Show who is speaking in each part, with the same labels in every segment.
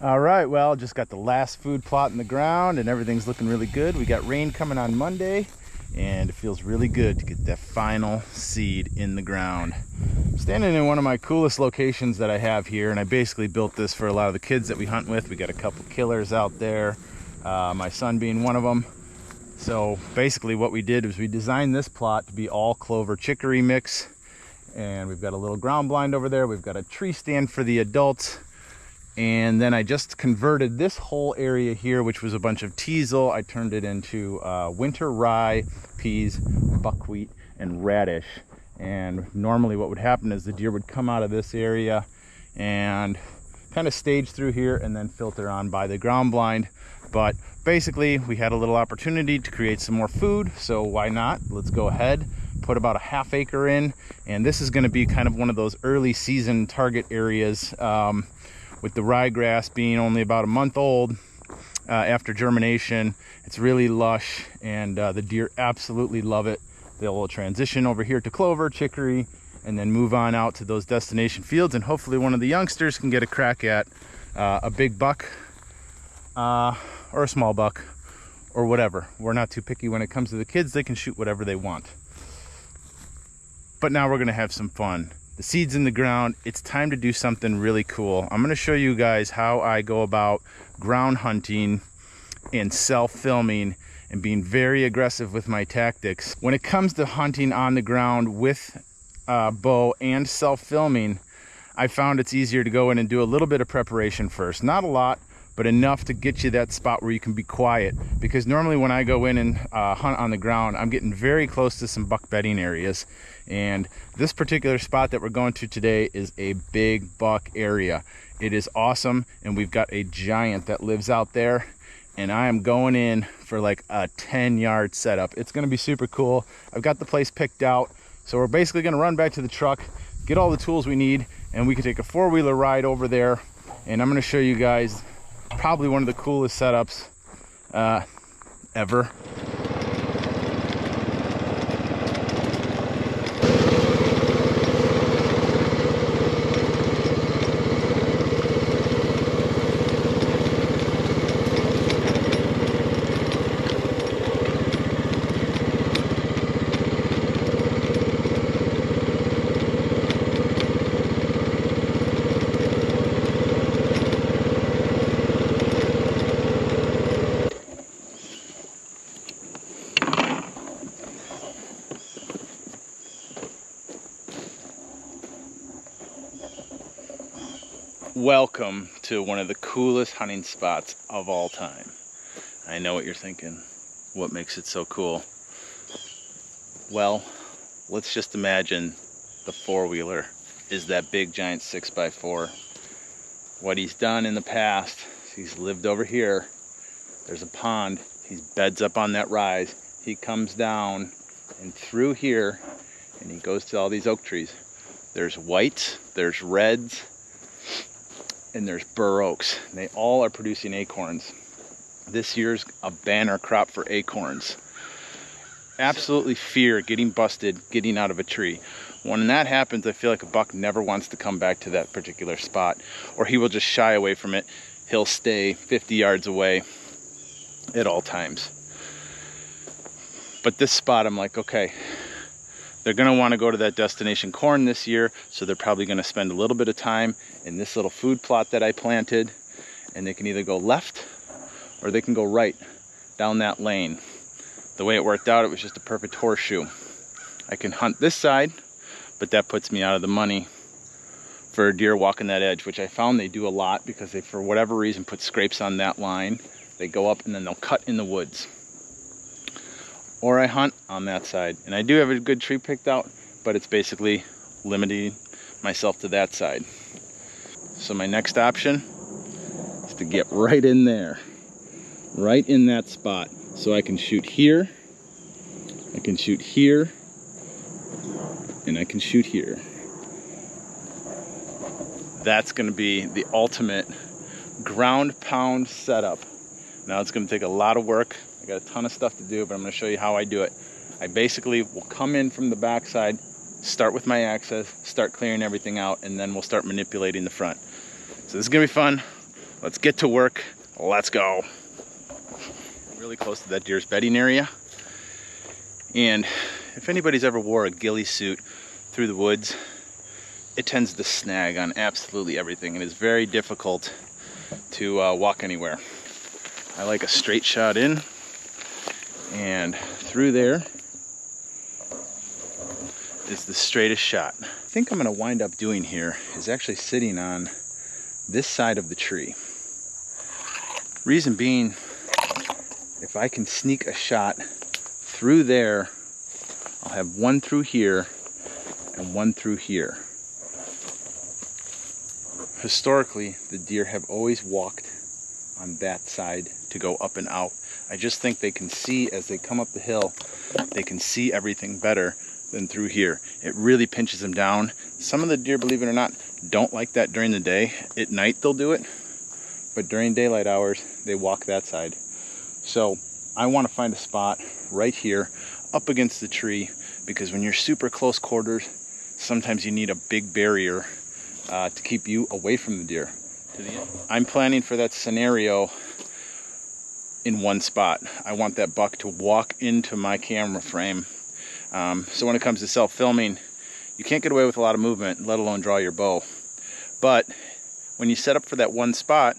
Speaker 1: All right, well, just got the last food plot in the ground and everything's looking really good. We got rain coming on Monday and it feels really good to get that final seed in the ground. I'm standing in one of my coolest locations that I have here, and I basically built this for a lot of the kids that we hunt with. We got a couple killers out there, my son being one of them. So basically what we did was we designed this plot to be all clover chicory mix, and we've got a little ground blind over there. We've got a tree stand for the adults. And then I just converted this whole area here, which was a bunch of teasel. I turned it into winter rye, peas, buckwheat, and radish. And normally what would happen is the deer would come out of this area and kind of stage through here and then filter on by the ground blind. But basically we had a little opportunity to create some more food, so why not? Let's go ahead, put about a ½ acre in, and this is going to be kind of one of those early season target areas. With the ryegrass being only about a month old after germination, it's really lush, and the deer absolutely love it. They'll transition over here to clover, chicory, and then move on out to those destination fields, and hopefully one of the youngsters can get a crack at a big buck or a small buck or whatever. We're not too picky when it comes to the kids. They can shoot whatever they want. But now we're gonna have some fun. The seed's in the ground. It's time to do something really cool. I'm gonna show you guys how I go about ground hunting and self-filming and being very aggressive with my tactics. When it comes to hunting on the ground with bow and self-filming, I found it's easier to go in and do a little bit of preparation first. Not a lot, but enough to get you that spot where you can be quiet. Because normally when I go in and hunt on the ground, I'm getting very close to some buck bedding areas. And this particular spot that we're going to today is a big buck area. It is awesome, and we've got a giant that lives out there, and I am going in for like a 10-yard setup. It's gonna be super cool. I've got the place picked out, so we're basically gonna run back to the truck, get all the tools we need, and we can take a four-wheeler ride over there, and I'm gonna show you guys probably one of the coolest setups ever. Welcome to one of the coolest hunting spots of all time. I know what you're thinking. What makes it so cool? Well, let's just imagine the four-wheeler is that big giant 6x4. What he's done in the past, he's lived over here. There's a pond. He beds up on that rise. He comes down and through here, and he goes to all these oak trees. There's whites, there's reds, and there's bur oaks. And they all are producing acorns. This year's a banner crop for acorns. Absolutely fear getting busted, getting out of a tree. When that happens, I feel like a buck never wants to come back to that particular spot, or he will just shy away from it. He'll stay 50 yards away at all times. But this spot, I'm like, okay, they're gonna wanna go to that destination corn this year, so they're probably gonna spend a little bit of time in this little food plot that I planted, and they can either go left or they can go right down that lane. The way it worked out, it was just a perfect horseshoe. I can hunt this side, but that puts me out of the money for a deer walking that edge, which I found they do a lot because they, for whatever reason, put scrapes on that line. They go up and then they'll cut in the woods. Or I hunt on that side. And I do have a good tree picked out, but it's basically limiting myself to that side. So my next option is to get right in there, right in that spot. So I can shoot here, I can shoot here, and I can shoot here. That's gonna be the ultimate ground pound setup. Now it's gonna take a lot of work. I got a ton of stuff to do, but I'm gonna show you how I do it. I basically will come in from the backside, start with my access, start clearing everything out, and then we'll start manipulating the front. So this is gonna be fun. let's get to work. Let's go. Really close to that deer's bedding area. And if anybody's ever wore a ghillie suit through the woods, it tends to snag on absolutely everything. It is very difficult to walk anywhere. I like a straight shot in and through there is the straightest shot. I think I'm going to wind up doing here is actually sitting on this side of the tree. Reason being, if I can sneak a shot through there, I'll have one through here and one through here. Historically, the deer have always walked on that side to go up and out. I just think they can see as they come up the hill, they can see everything better than through here. It really pinches them down. Some of the deer, believe it or not, don't like that during the day. At night they'll do it, but during daylight hours they walk that side. So I want to find a spot right here up against the tree, because when you're super close quarters, sometimes you need a big barrier to keep you away from the deer. I'm planning for that scenario in one spot. I want that buck to walk into my camera frame. So when it comes to self-filming, you can't get away with a lot of movement, let alone draw your bow. But when you set up for that one spot,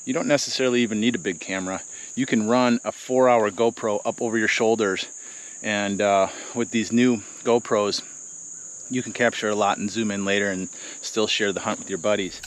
Speaker 1: you don't necessarily even need a big camera. You can run a 4-hour GoPro up over your shoulders, and with these new GoPros, you can capture a lot and zoom in later and still share the hunt with your buddies.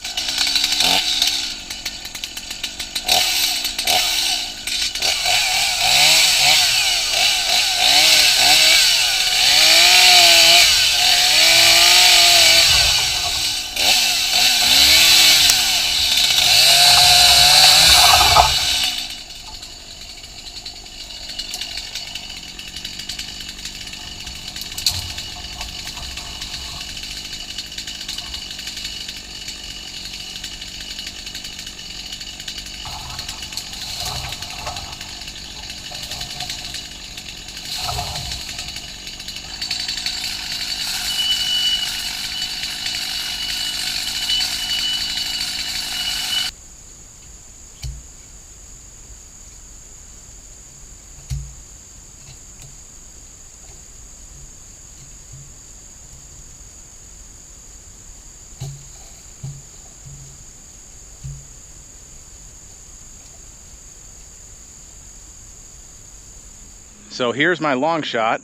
Speaker 1: So here's my long shot.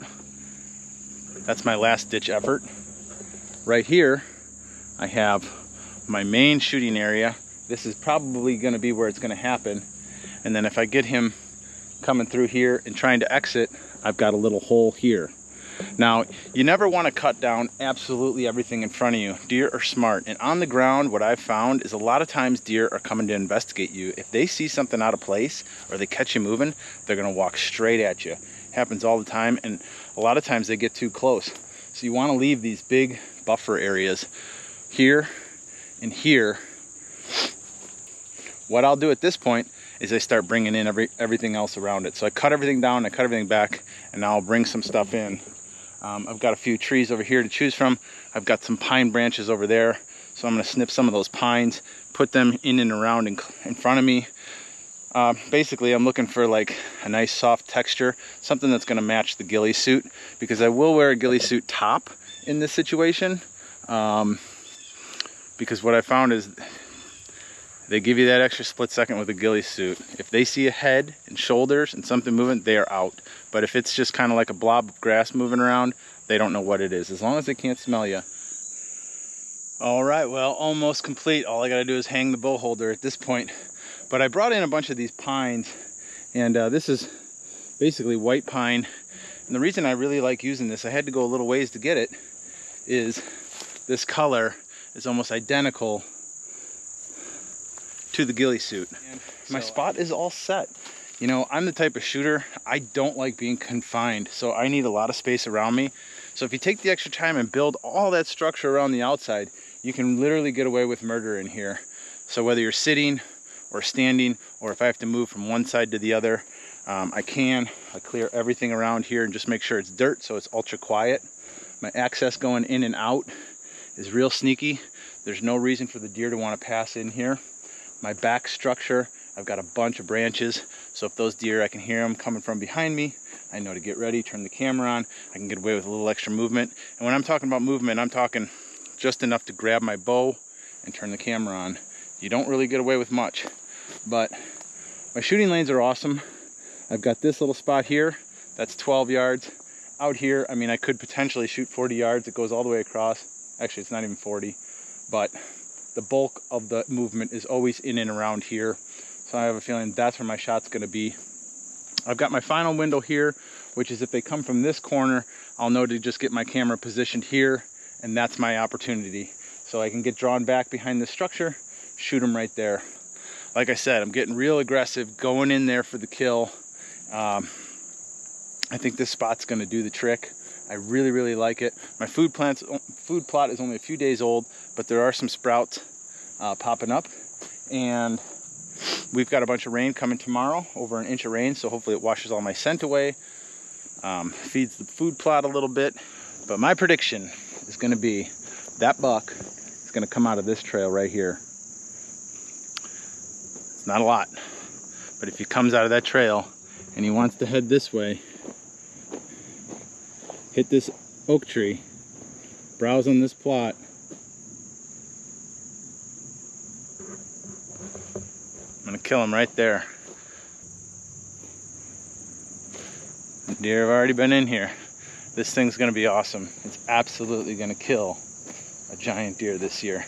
Speaker 1: That's my last ditch effort. Right here, I have my main shooting area. This is probably gonna be where it's gonna happen. And then if I get him coming through here and trying to exit, I've got a little hole here. Now, you never wanna cut down absolutely everything in front of you. Deer are smart. And on the ground, what I've found is a lot of times deer are coming to investigate you. If they see something out of place or they catch you moving, they're gonna walk straight at you. Happens all the time, and a lot of times they get too close. So you want to leave these big buffer areas here and here. What I'll do at this point is I start bringing in everything else around it. So I cut everything down, I cut everything back, and now I'll bring some stuff in. I've got a few trees over here to choose from. I've got some pine branches over there, so I'm going to snip some of those pines, put them in and around in front of me. Basically, I'm looking for like a nice soft texture, something that's going to match the ghillie suit, because I will wear a ghillie suit top in this situation, because what I found is they give you that extra split second with a ghillie suit. If they see a head and shoulders and something moving, they are out. But if it's just kind of like a blob of grass moving around, they don't know what it is, as long as they can't smell you. All right, well, almost complete. All I got to do is hang the bow holder at this point. But I brought in a bunch of these pines, and this is basically white pine. And the reason I really like using this, I had to go a little ways to get it, is this color is almost identical to the ghillie suit. And my spot is all set. You know, I'm the type of shooter, I don't like being confined, so I need a lot of space around me. So if you take the extra time and build all that structure around the outside, you can literally get away with murder in here. So whether you're sitting or standing, or if I have to move from one side to the other, I clear everything around here and just make sure it's dirt, so it's ultra quiet. My access going in and out is real sneaky. There's no reason for the deer to want to pass in here. my back structure, I've got a bunch of branches, so if those deer, I can hear them coming from behind me, I know to get ready, turn the camera on, I can get away with a little extra movement. And when I'm talking about movement, I'm talking just enough to grab my bow and turn the camera on. You don't really get away with much, but my shooting lanes are awesome. I've got this little spot here, that's 12 yards. Out here, I mean, I could potentially shoot 40 yards. It goes all the way across. Actually, it's not even 40, but the bulk of the movement is always in and around here. So I have a feeling that's where my shot's gonna be. I've got my final window here, which is if they come from this corner, I'll know to just get my camera positioned here, and that's my opportunity. So I can get drawn back behind the structure, shoot them right there. Like I said, I'm getting real aggressive, going in there for the kill. I think this spot's gonna do the trick. I really, really like it. My food plot is only a few days old, but there are some sprouts popping up. And we've got a bunch of rain coming tomorrow, over an inch of rain, so hopefully it washes all my scent away, feeds the food plot a little bit. But my prediction is gonna be that buck is gonna come out of this trail right here. It's not a lot, but if he comes out of that trail and he wants to head this way, hit this oak tree, browse on this plot, I'm gonna kill him right there. The deer have already been in here. This thing's gonna be awesome. It's absolutely gonna kill a giant deer this year.